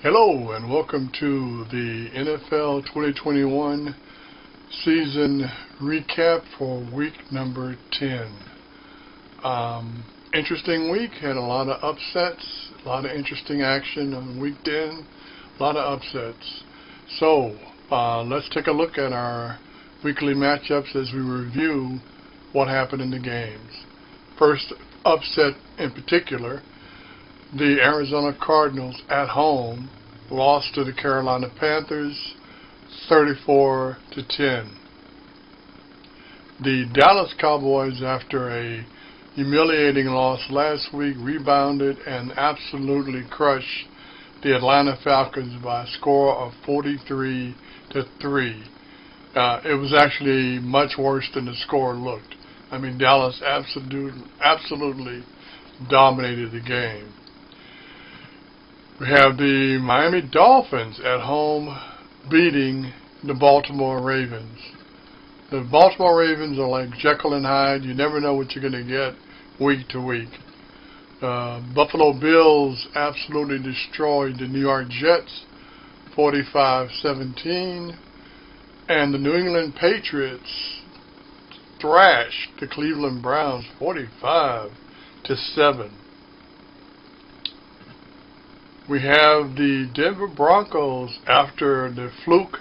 Hello and welcome to the NFL 2021 season recap for week number 10. Interesting week, had a lot of upsets, a lot of interesting action on week 10, a lot of upsets. So let's take a look at our weekly matchups as we review what happened in the games. First upset in particular, the Arizona Cardinals at home lost to the Carolina Panthers 34-10. The Dallas Cowboys, after a humiliating loss last week, rebounded and absolutely crushed the Atlanta Falcons by a score of 43-3. It was actually much worse than the score looked. I mean, Dallas absolutely dominated the game. We have the Miami Dolphins at home beating the Baltimore Ravens. The Baltimore Ravens are like Jekyll and Hyde. You never know what you're going to get week to week. Buffalo Bills absolutely destroyed the New York Jets 45-17. And the New England Patriots thrashed the Cleveland Browns 45-7. We have the Denver Broncos, after the fluke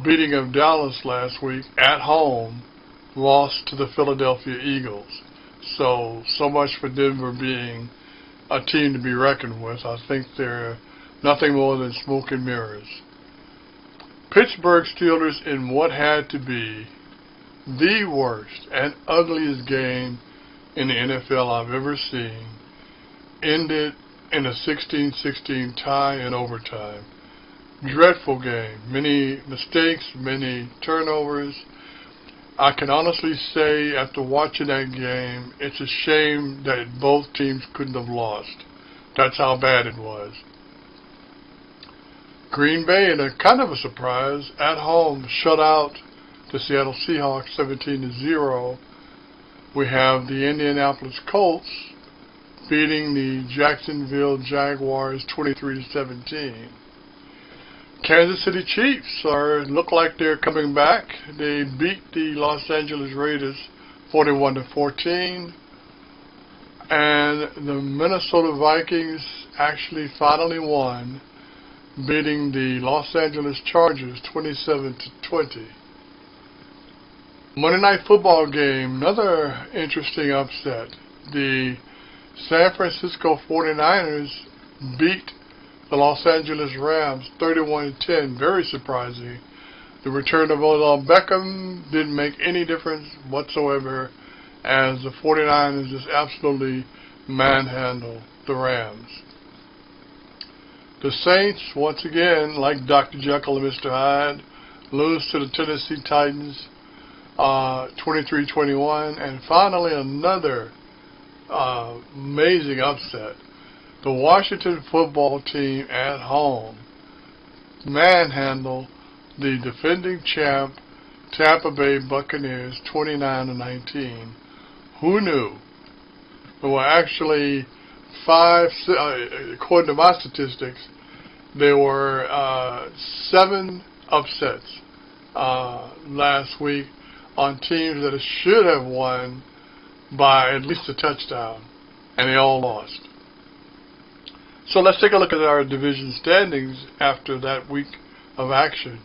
beating of Dallas last week at home, lost to the Philadelphia Eagles. So much for Denver being a team to be reckoned with. I think they're nothing more than smoke and mirrors. Pittsburgh Steelers, in what had to be the worst and ugliest game in the NFL I've ever seen, ended in a 16-16 tie in overtime. Dreadful game. Many mistakes, many turnovers. I can honestly say, after watching that game, it's a shame that both teams couldn't have lost. That's how bad it was. Green Bay, in a kind of a surprise, at home shut out the Seattle Seahawks 17-0. We have the Indianapolis Colts beating the Jacksonville Jaguars 23-17. Kansas City Chiefs look like they're coming back. They beat the Los Angeles Raiders 41-14. And the Minnesota Vikings actually finally won, beating the Los Angeles Chargers 27-20. Monday Night Football game, another interesting upset. The San Francisco 49ers beat the Los Angeles Rams 31-10. Very surprising. The return of Odell Beckham didn't make any difference whatsoever, as the 49ers just absolutely manhandled the Rams. The Saints, once again, like Dr. Jekyll and Mr. Hyde, lose to the Tennessee Titans 23-21. And finally, another amazing upset. The Washington football team at home manhandled the defending champ Tampa Bay Buccaneers 29-19. Who knew? There were actually according to my statistics, there were 7 upsets last week on teams that should have won by at least a touchdown, and they all lost. So let's take a look at our division standings after that week of action.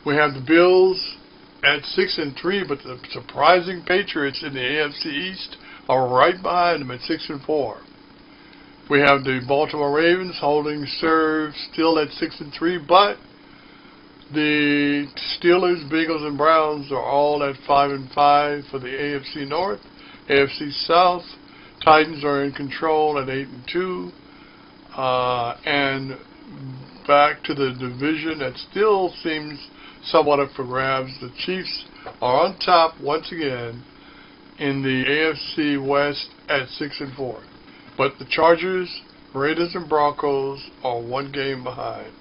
We have the Bills at 6-3, but the surprising Patriots in the AFC East are right behind them at 6-4. We have the Baltimore Ravens holding serve still at 6-3, but the Steelers, Bengals, and Browns are all at 5-5 for the AFC North. AFC South, Titans are in control at 8-2. And back to the division that still seems somewhat up for grabs. The Chiefs are on top once again in the AFC West at 6-4. But the Chargers, Raiders, and Broncos are one game behind.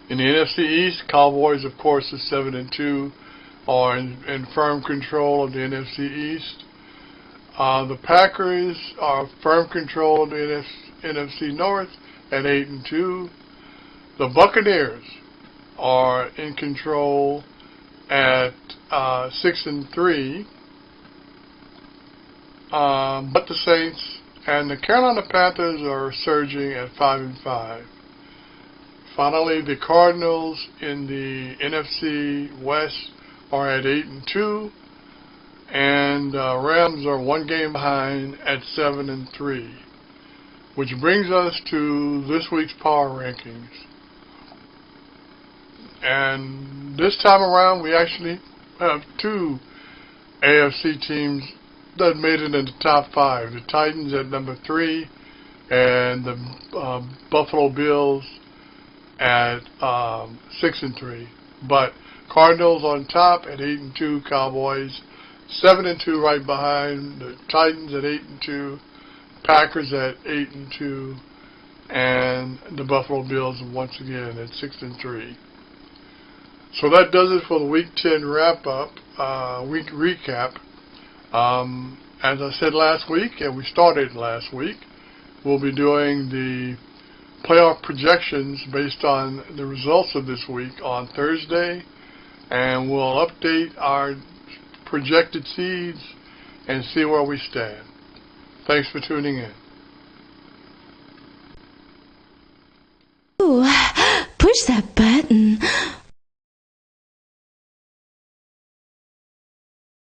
In the NFC East, Cowboys, of course, is 7-2, are in firm control of the NFC East. The Packers are firm control of the NFC North at 8-2. The Buccaneers are in control at 6-3. But the Saints and the Carolina Panthers are surging at 5-5. Finally, the Cardinals in the NFC West are at 8-2, and Rams are one game behind at 7-3. Which brings us to this week's power rankings. And this time around, we actually have two AFC teams that made it in the top 5. The Titans at number 3, and the Buffalo Bills at 6-3. But Cardinals on top at 8-2. Cowboys 7-2 right behind. The Titans at 8-2. Packers at 8-2. And the Buffalo Bills once again at 6-3. So that does it for the Week 10 wrap-up, week recap. As I said last week, and we started last week, we'll be doing the playoff projections based on the results of this week on Thursday, and we'll update our projected seeds and see where we stand. Thanks for tuning in. Ooh, push that button.